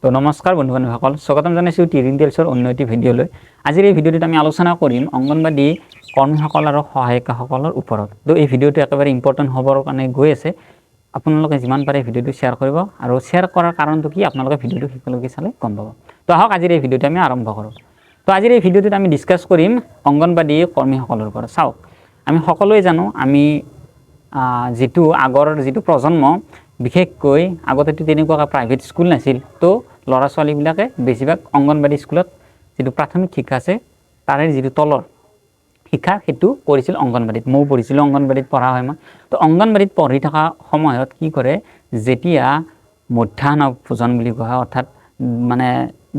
তো নমস্কাৰ বন্ধু বান্ধৱীসকল, স্বাগতম জনাইছোঁ টিৰিন টেলছৰ অন্য এটি ভিডিঅ'লৈ। আজিৰ এই ভিডিঅ'টোত আমি আলোচনা কৰিম অংগনবাড়ী কৰ্মীসকল আৰু সহায়িকাসকলৰ ওপৰত। তো এই ভিডিঅ'টো একেবাৰে ইম্পৰ্টেণ্ট হ'বৰ কাৰণে গৈ আছে। আপোনালোকে যিমান পাৰে ভিডিঅ'টো শ্বেয়াৰ কৰিব, আৰু শ্বেয়াৰ কৰাৰ কাৰণটো কি আপোনালোকে ভিডিঅ'টো শেষলৈকে চালে গম পাব। তো আহক আজিৰ এই ভিডিঅ'টো আমি আৰম্ভ কৰোঁ। তো আজিৰ এই ভিডিঅ'টোত আমি ডিছকাছ কৰিম অংগনবাড়ী কৰ্মীসকলৰ ওপৰত। চাওক, আমি সকলোৱে জানো আমি আগৰ যিটো প্ৰজন্ম, বিশেষকৈ আগতেতো তেনেকুৱা প্ৰাইভেট স্কুল নাছিল। তো ল'ৰা ছোৱালীবিলাকে বেছিভাগ অংগনবাড়ী স্কুলত যিটো প্ৰাথমিক শিক্ষা আছে তাৰে যিটো তলৰ শিক্ষা সেইটো কৰিছিল অংগনবাড়ীত। ময়ো পঢ়িছিলোঁ, অংগনবাড়ীত পঢ়া হয় মই। তো অংগনবাড়ীত পঢ়ি থকা সময়ত কি কৰে, যেতিয়া মধ্যাহ্ন ভোজন বুলি কোৱা হয়, অৰ্থাৎ মানে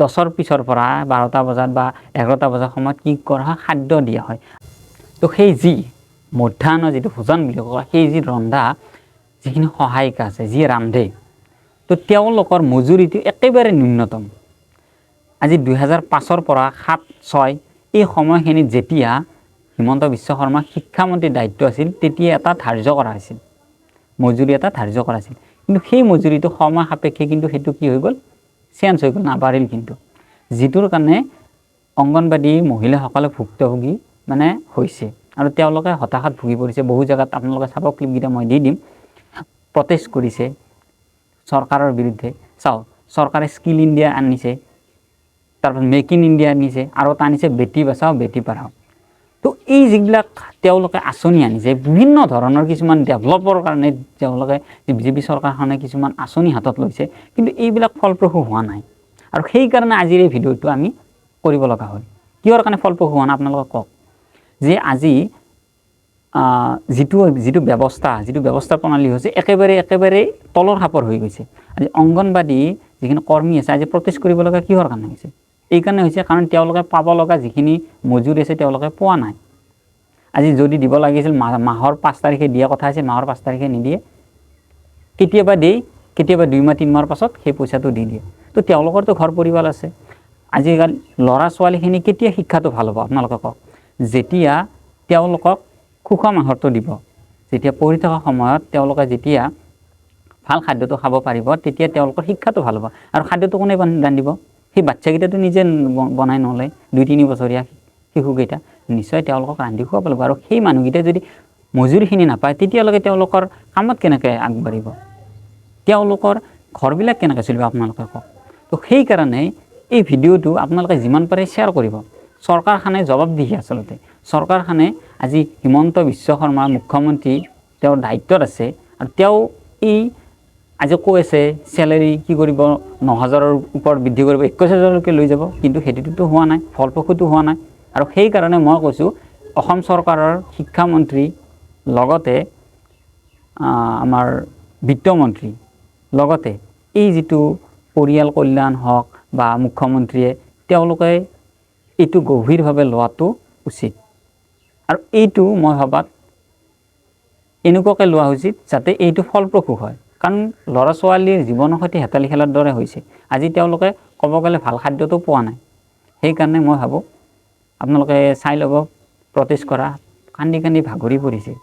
10ৰ পিছৰ পৰা 12টা বজাত বা 11টা বজাৰ সময়ত কি কৰা হয়, খাদ্য দিয়া হয়। তো সেই যি মধ্যাহ্ন যিটো ভোজন বুলি কোৱা, সেই যি ৰন্ধা যিখিনি সহায়িকা আছে, যিয়ে ৰান্ধে, তো তেওঁলোকৰ মজুৰিটো একেবাৰে ন্যূনতম। আজি 2005ৰ পৰা 7-6 এই সময়খিনিত যেতিয়া হিমন্ত বিশ্ব শৰ্মা শিক্ষামন্ত্ৰীৰ দায়িত্ব আছিল, তেতিয়া এটা ধাৰ্য কৰা হৈছিল, মজুৰি এটা ধাৰ্য কৰা হৈছিল। কিন্তু সেই মজুৰিটো সময় সাপেক্ষে কিন্তু সেইটো কি হৈ গ'ল, চেঞ্জ হৈ গ'ল, নাবাঢ়িল কিন্তু, যিটোৰ কাৰণে অংগনবাড়ী মহিলাসকলে ভুক্তভোগী মানে হৈছে, আৰু তেওঁলোকে হতাশাত ভুগি পৰিছে। বহু জেগাত আপোনালোকে চাব, ক্লিপকেইটা মই দি দিম, প্ৰটেষ্ট কৰিছে চৰকাৰৰ বিৰুদ্ধে। চাওক, চৰকাৰে স্কিল ইণ্ডিয়া আনিছে, তাৰপিছত মেক ইন ইণ্ডিয়া আনিছে, আৰু এটা আনিছে বেটি বচাও বেটি পঢ়াও। তো এই যিবিলাক তেওঁলোকে আঁচনি আনিছে, বিভিন্ন ধৰণৰ কিছুমান ডেভেলপৰ কাৰণে তেওঁলোকে বিজেপি চৰকাৰখনে কিছুমান আঁচনি হাতত লৈছে, কিন্তু এইবিলাক ফলপ্ৰসূ হোৱা নাই। আৰু সেইকাৰণে আজিৰ এই ভিডিঅ'টো আমি কৰিব লগা হ'ল। কিহৰ কাৰণে ফলপ্ৰসূ হোৱা নাই আপোনালোকে কওক। যে আজি যিটো ব্যৱস্থা প্ৰণালী হৈছে একেবাৰে তলৰ খাপৰ হৈ গৈছে। আজি অংগনবাড়ী যিখিনি কৰ্মী আছে, আজি প্ৰটেষ্ট কৰিব লগা কিহৰ কাৰণে হৈছে? এইকাৰণে হৈছে কাৰণ তেওঁলোকে পাব লগা যিখিনি মজুৰি আছে তেওঁলোকে পোৱা নাই। আজি যদি দিব লাগিছিল, মাহৰ 5 তাৰিখে দিয়া কথা আছে, মাহৰ 5 তাৰিখে নিদিয়ে, কেতিয়াবা দিয়ে, কেতিয়াবা 2 মাহ 3 মাহৰ পাছত সেই পইচাটো দি দিয়ে। তো তেওঁলোকৰতো ঘৰ পৰিয়াল আছে। আজিকালি ল'ৰা ছোৱালীখিনি কেতিয়া শিক্ষাটো ভাল হ'ব আপোনালোকে কওক। যেতিয়া তেওঁলোকক সুষম আহাৰটো দিব, যেতিয়া পঢ়ি থকা সময়ত তেওঁলোকে যেতিয়া ভাল খাদ্যটো খাব পাৰিব, তেতিয়া তেওঁলোকৰ শিক্ষাটো ভাল হ'ব। আৰু খাদ্যটো কোনে ৰান্ধিব? সেই বাচ্চাকেইটাতো নিজে বনাই নলয়। 2-3 বছৰীয়া শিশুকেইটা নিশ্চয় তেওঁলোকক ৰান্ধি খুৱাব লাগিব। আৰু সেই মানুহকেইটা যদি মজুৰিখিনি নাপায়, তেতিয়ালৈকে তেওঁলোকৰ কামত কেনেকৈ আগবাঢ়িব, তেওঁলোকৰ ঘৰবিলাক কেনেকৈ চলিব আপোনালোকে কওক। তো সেইকাৰণে এই ভিডিঅ'টো আপোনালোকে যিমান পাৰে শ্বেয়াৰ কৰিব। চৰকাৰখনে জবাবদিহি, আচলতে চৰকাৰখনে আজি হিমন্ত বিশ্ব শৰ্মা মুখ্যমন্ত্ৰী, তেওঁৰ দায়িত্বত আছে, আৰু তেওঁ আজি কৈ আছে চেলেৰি কি কৰিব, 9,000ৰ ওপৰত বৃদ্ধি কৰিব, 21,000লৈকে লৈ যাব, কিন্তু সেইটোতো হোৱা নাই, ফলপ্ৰসূটো হোৱা নাই। আৰু সেইকাৰণে মই কৈছোঁ, অসম চৰকাৰৰ শিক্ষামন্ত্ৰী, লগতে আমাৰ বিত্তমন্ত্ৰী, লগতে এই যিটো পৰিয়াল কল্যাণ হওক বা মুখ্যমন্ত্ৰীয়ে, তেওঁলোকে এইটো গভীৰভাৱে লোৱাটো উচিত। আৰু এইটো মই ভাবাত এনেকুৱাকৈ লোৱা উচিত যাতে এইটো ফলপ্ৰসূ হয়। কাৰণ ল'ৰা ছোৱালীৰ জীৱনৰ সৈতে হেতালি খেলাৰ দৰে হৈছে। আজি তেওঁলোকে ক'ব গ'লে ভাল খাদ্যটো পোৱা নাই। সেইকাৰণে মই ভাবোঁ আপোনালোকে চাই ল'ব, প্ৰটেষ্ট কৰা, কান্দি কান্দি ভাগৰি পৰিছে।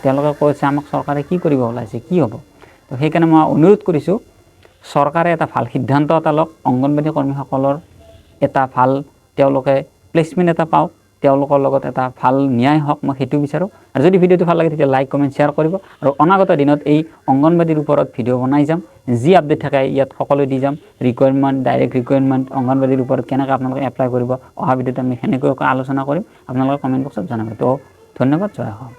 তেওঁলোকে কৈছে আমাক চৰকাৰে কি কৰিব ওলাইছে, কি হ'ব। তো সেইকাৰণে মই অনুৰোধ কৰিছোঁ, চৰকাৰে এটা ভাল সিদ্ধান্ত এটা লওক, অংগনবাড়ী কৰ্মীসকলৰ এটা ভাল তেওঁলোকে প্লেচমেণ্ট এটা পাওক, তেওঁলোকৰ লগত এটা ভাল ন্যায় হওক, মই সেইটো বিচাৰোঁ। আৰু যদি ভিডিঅ'টো ভাল লাগে তেতিয়া লাইক কমেণ্ট শ্বেয়াৰ কৰিব। আৰু অনাগত দিনত এই অংগনবাড়ীৰ ওপৰত ভিডিঅ' বনাই যাম, যি আপডেট থাকে ইয়াত সকলো দি যাম। ৰিকুৱাৰমেণ্ট, ডাইৰেক্ট ৰিকুৱাৰমেণ্ট, অংগনবাড়ীৰ ওপৰত কেনেকৈ আপোনালোকে এপ্লাই কৰিব, অহা ভিডিঅ'ত আমি সেনেকৈ আলোচনা কৰিম। আপোনালোকে কমেণ্ট বক্সত জনাব। তো ধন্যবাদ, জয় অসম।